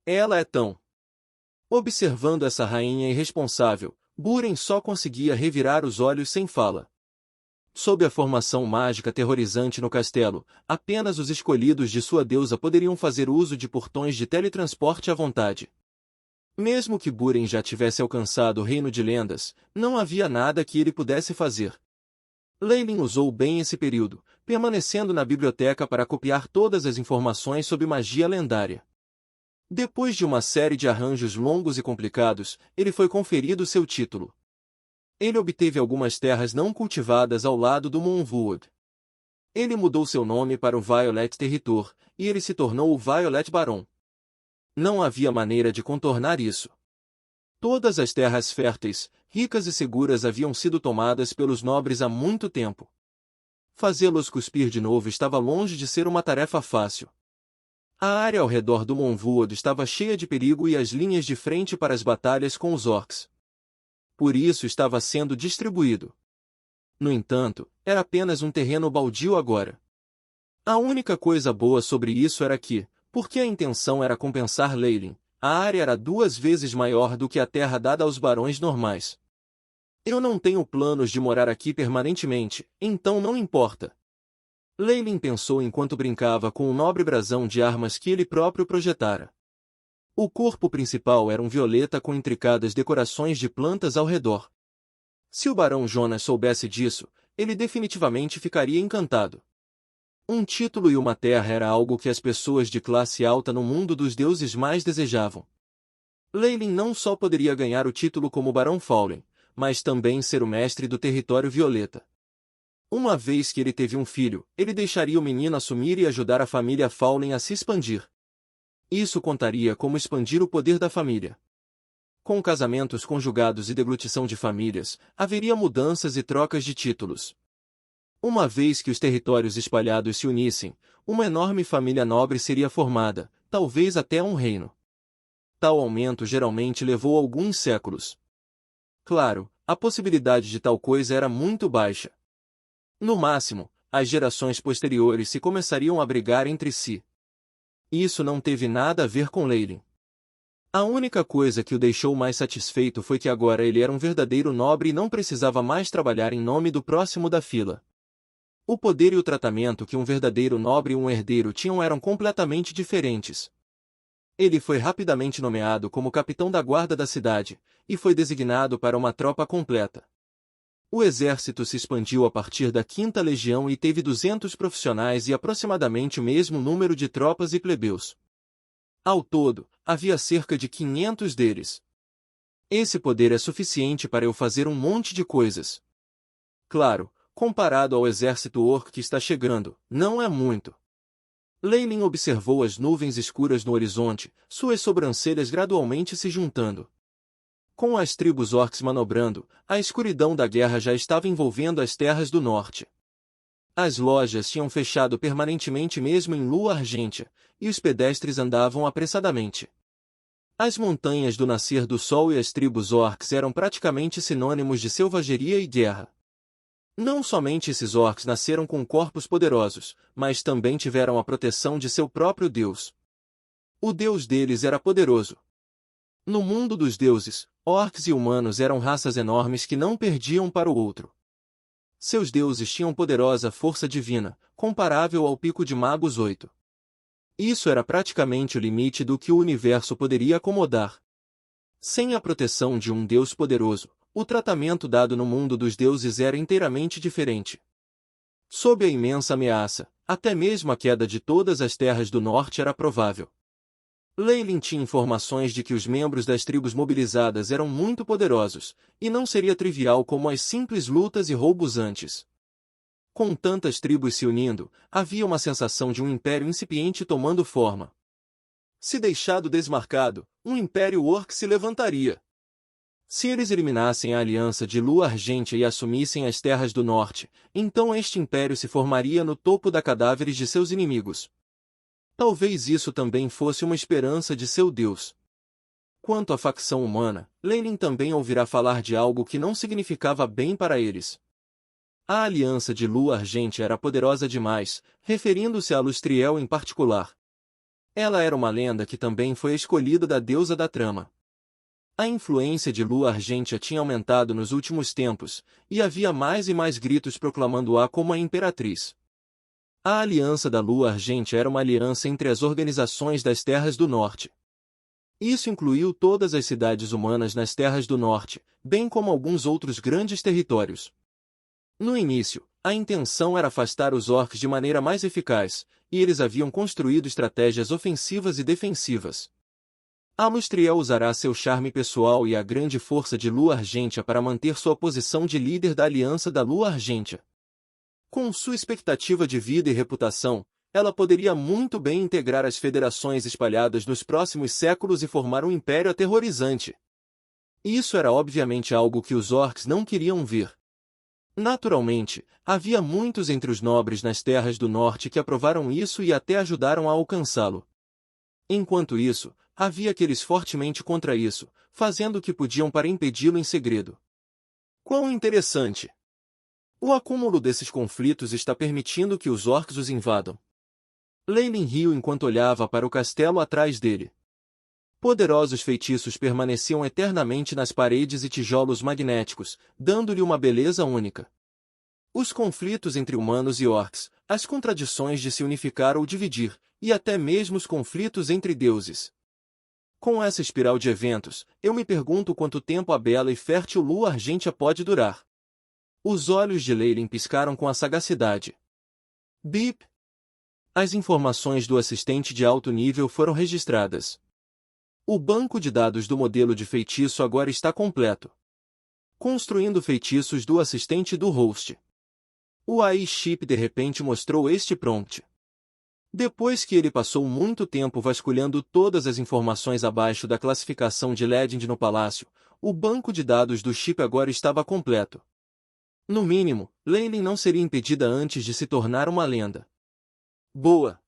Ela é tão... Observando essa rainha irresponsável, Buren só conseguia revirar os olhos sem fala. Sob a formação mágica aterrorizante no castelo, apenas os escolhidos de sua deusa poderiam fazer uso de portões de teletransporte à vontade. Mesmo que Buren já tivesse alcançado o reino de lendas, não havia nada que ele pudesse fazer. Leylin usou bem esse período, permanecendo na biblioteca para copiar todas as informações sobre magia lendária. Depois de uma série de arranjos longos e complicados, ele foi conferido seu título. Ele obteve algumas terras não cultivadas ao lado do Moonwood. Ele mudou seu nome para o Violet Territor, e ele se tornou o Violet Baron. Não havia maneira de contornar isso. Todas as terras férteis, ricas e seguras haviam sido tomadas pelos nobres há muito tempo. Fazê-los cuspir de novo estava longe de ser uma tarefa fácil. A área ao redor do Moonwood estava cheia de perigo e as linhas de frente para as batalhas com os orcs. Por isso estava sendo distribuído. No entanto, era apenas um terreno baldio agora. A única coisa boa sobre isso era que, porque a intenção era compensar Leylin, a área era 2 vezes maior do que a terra dada aos barões normais. Eu não tenho planos de morar aqui permanentemente, então não importa. Leylin pensou enquanto brincava com o nobre brasão de armas que ele próprio projetara. O corpo principal era um violeta com intricadas decorações de plantas ao redor. Se o barão Jonas soubesse disso, ele definitivamente ficaria encantado. Um título e uma terra era algo que as pessoas de classe alta no mundo dos deuses mais desejavam. Leylin não só poderia ganhar o título como Barão Fallen, mas também ser o mestre do território violeta. Uma vez que ele teve um filho, ele deixaria o menino assumir e ajudar a família Fallen a se expandir. Isso contaria como expandir o poder da família. Com casamentos conjugados e deglutição de famílias, haveria mudanças e trocas de títulos. Uma vez que os territórios espalhados se unissem, uma enorme família nobre seria formada, talvez até um reino. Tal aumento geralmente levou alguns séculos. Claro, a possibilidade de tal coisa era muito baixa. No máximo, as gerações posteriores se começariam a brigar entre si. Isso não teve nada a ver com Leylin. A única coisa que o deixou mais satisfeito foi que agora ele era um verdadeiro nobre e não precisava mais trabalhar em nome do próximo da fila. O poder e o tratamento que um verdadeiro nobre e um herdeiro tinham eram completamente diferentes. Ele foi rapidamente nomeado como capitão da guarda da cidade, e foi designado para uma tropa completa. O exército se expandiu a partir da 5ª Legião e teve 200 profissionais e aproximadamente o mesmo número de tropas e plebeus. Ao todo, havia cerca de 500 deles. Esse poder é suficiente para eu fazer um monte de coisas. Claro, comparado ao exército orc que está chegando, não é muito. Leylin observou as nuvens escuras no horizonte, suas sobrancelhas gradualmente se juntando. Com as tribos orcs manobrando, a escuridão da guerra já estava envolvendo as terras do norte. As lojas tinham fechado permanentemente mesmo em lua argêntea, e os pedestres andavam apressadamente. As montanhas do nascer do sol e as tribos orcs eram praticamente sinônimos de selvageria e guerra. Não somente esses orcs nasceram com corpos poderosos, mas também tiveram a proteção de seu próprio deus. O deus deles era poderoso. No mundo dos deuses, orcs e humanos eram raças enormes que não perdiam para o outro. Seus deuses tinham poderosa força divina, comparável ao pico de Magos 8. Isso era praticamente o limite do que o universo poderia acomodar. Sem a proteção de um deus poderoso, o tratamento dado no mundo dos deuses era inteiramente diferente. Sob a imensa ameaça, até mesmo a queda de todas as terras do norte era provável. Leylin tinha informações de que os membros das tribos mobilizadas eram muito poderosos, e não seria trivial como as simples lutas e roubos antes. Com tantas tribos se unindo, havia uma sensação de um império incipiente tomando forma. Se deixado desmarcado, um império orc se levantaria. Se eles eliminassem a aliança de Lua Argêntea e assumissem as terras do norte, então este império se formaria no topo da cadáveres de seus inimigos. Talvez isso também fosse uma esperança de seu Deus. Quanto à facção humana, Leylin também ouvirá falar de algo que não significava bem para eles. A aliança de Lua Argêntea era poderosa demais, referindo-se a Lustriel em particular. Ela era uma lenda que também foi escolhida da deusa da trama. A influência de Lua Argentia tinha aumentado nos últimos tempos, e havia mais e mais gritos proclamando-a como a imperatriz. A Aliança da Lua Argentia era uma aliança entre as organizações das Terras do Norte. Isso incluiu todas as cidades humanas nas Terras do Norte, bem como alguns outros grandes territórios. No início, a intenção era afastar os orcs de maneira mais eficaz, e eles haviam construído estratégias ofensivas e defensivas. Alustriel usará seu charme pessoal e a grande força de Lua Argentia para manter sua posição de líder da Aliança da Lua Argentia. Com sua expectativa de vida e reputação, ela poderia muito bem integrar as federações espalhadas nos próximos séculos e formar um império aterrorizante. Isso era obviamente algo que os orcs não queriam ver. Naturalmente, havia muitos entre os nobres nas terras do norte que aprovaram isso e até ajudaram a alcançá-lo. Enquanto isso, havia aqueles fortemente contra isso, fazendo o que podiam para impedi-lo em segredo. Quão interessante! O acúmulo desses conflitos está permitindo que os orcs os invadam. Leylin riu enquanto olhava para o castelo atrás dele. Poderosos feitiços permaneciam eternamente nas paredes e tijolos magnéticos, dando-lhe uma beleza única. Os conflitos entre humanos e orcs, as contradições de se unificar ou dividir, e até mesmo os conflitos entre deuses. Com essa espiral de eventos, eu me pergunto quanto tempo a bela e fértil Lua Argentia pode durar. Os olhos de Leylin piscaram com a sagacidade. Bip! As informações do assistente de alto nível foram registradas. O banco de dados do modelo de feitiço agora está completo. Construindo feitiços do assistente do host. O AI chip de repente mostrou este prompt. Depois que ele passou muito tempo vasculhando todas as informações abaixo da classificação de Legend no palácio, o banco de dados do chip agora estava completo. No mínimo, Leylin não seria impedida antes de se tornar uma lenda. Boa!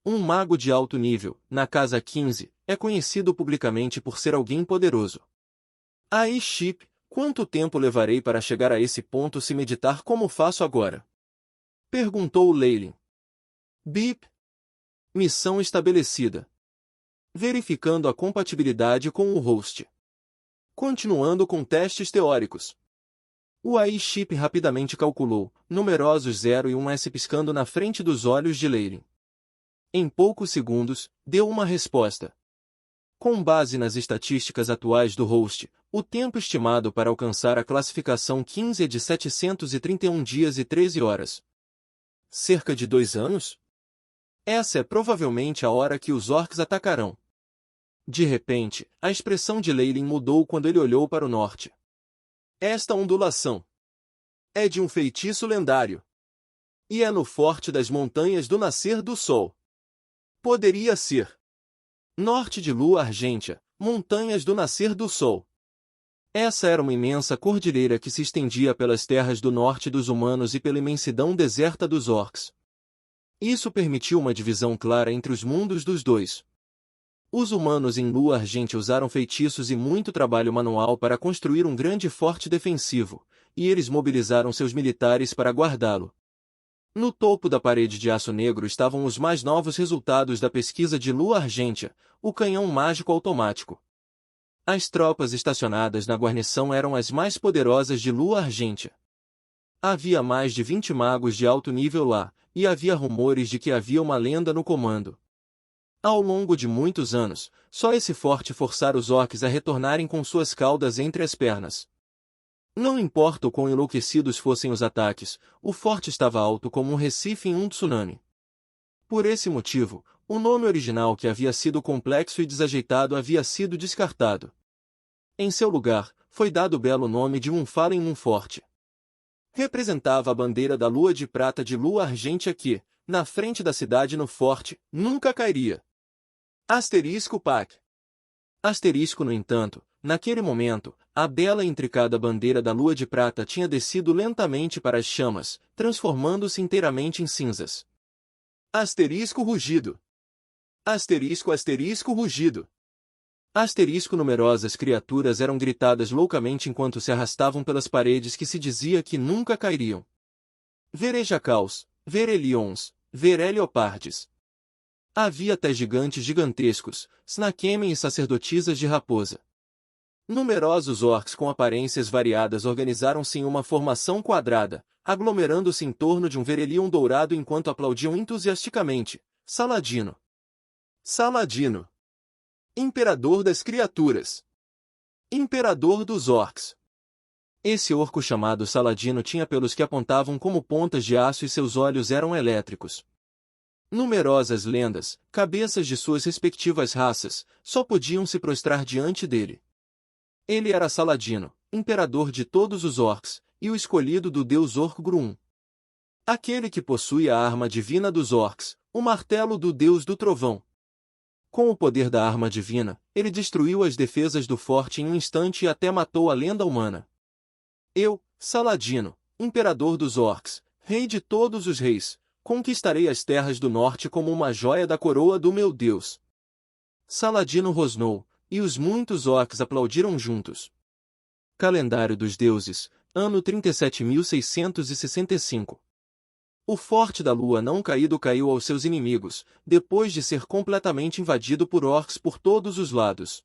Um mago de alto nível, na Casa 15, é conhecido publicamente por ser alguém poderoso. AI chip, quanto tempo levarei para chegar a esse ponto se meditar como faço agora? Perguntou Leylin. Bip. Missão estabelecida. Verificando a compatibilidade com o host. Continuando com testes teóricos. O AI chip rapidamente calculou, numerosos 0 e 1s piscando na frente dos olhos de Leylin. Em poucos segundos, deu uma resposta. Com base nas estatísticas atuais do host, o tempo estimado para alcançar a classificação 15 é de 731 dias e 13 horas. Cerca de 2 anos? Essa é provavelmente a hora que os orcs atacarão. De repente, a expressão de Leylin mudou quando ele olhou para o norte. Esta ondulação é de um feitiço lendário. E é no forte das montanhas do nascer do sol. Poderia ser. Norte de Lua Argentia, montanhas do nascer do sol. Essa era uma imensa cordilheira que se estendia pelas terras do norte dos humanos e pela imensidão deserta dos orcs. Isso permitiu uma divisão clara entre os mundos dos dois. Os humanos em Lua Argentia usaram feitiços e muito trabalho manual para construir um grande forte defensivo, e eles mobilizaram seus militares para guardá-lo. No topo da parede de aço negro estavam os mais novos resultados da pesquisa de Lua Argentia, o canhão mágico automático. As tropas estacionadas na guarnição eram as mais poderosas de Lua Argentia. Havia mais de 20 magos de alto nível lá, e havia rumores de que havia uma lenda no comando. Ao longo de muitos anos, só esse forte forçara os orcs a retornarem com suas caudas entre as pernas. Não importa o quão enlouquecidos fossem os ataques, o forte estava alto como um recife em um tsunami. Por esse motivo, o nome original que havia sido complexo e desajeitado havia sido descartado. Em seu lugar, foi dado o belo nome de Mumfalen Forte. Representava a bandeira da lua de prata de Lua Argentia que, na frente da cidade no forte, nunca cairia. Asterisco PAC. Asterisco, no entanto, naquele momento, a bela e intricada bandeira da lua de prata tinha descido lentamente para as chamas, transformando-se inteiramente em cinzas. Asterisco rugido. Asterisco asterisco rugido. Asterisco numerosas criaturas eram gritadas loucamente enquanto se arrastavam pelas paredes que se dizia que nunca cairiam. Verejacals, verelions, vereliopardes. Havia até gigantes gigantescos, Snakemen e sacerdotisas de raposa. Numerosos orcs com aparências variadas organizaram-se em uma formação quadrada, aglomerando-se em torno de um verelion dourado enquanto aplaudiam entusiasticamente. Saladino! Saladino! Imperador das criaturas! Imperador dos orcs! Esse orco chamado Saladino tinha pelos que apontavam como pontas de aço e seus olhos eram elétricos. Numerosas lendas, cabeças de suas respectivas raças, só podiam se prostrar diante dele. Ele era Saladino, imperador de todos os orcs, e o escolhido do deus Orc-Gruum. Aquele que possui a arma divina dos orcs, o martelo do deus do trovão. Com o poder da arma divina, ele destruiu as defesas do forte em um instante e até matou a lenda humana. Eu, Saladino, imperador dos orcs, rei de todos os reis, conquistarei as terras do norte como uma joia da coroa do meu Deus. Saladino rosnou, e os muitos orcs aplaudiram juntos. Calendário dos deuses, ano 37.665. O forte da lua não caído caiu aos seus inimigos, depois de ser completamente invadido por orcs por todos os lados.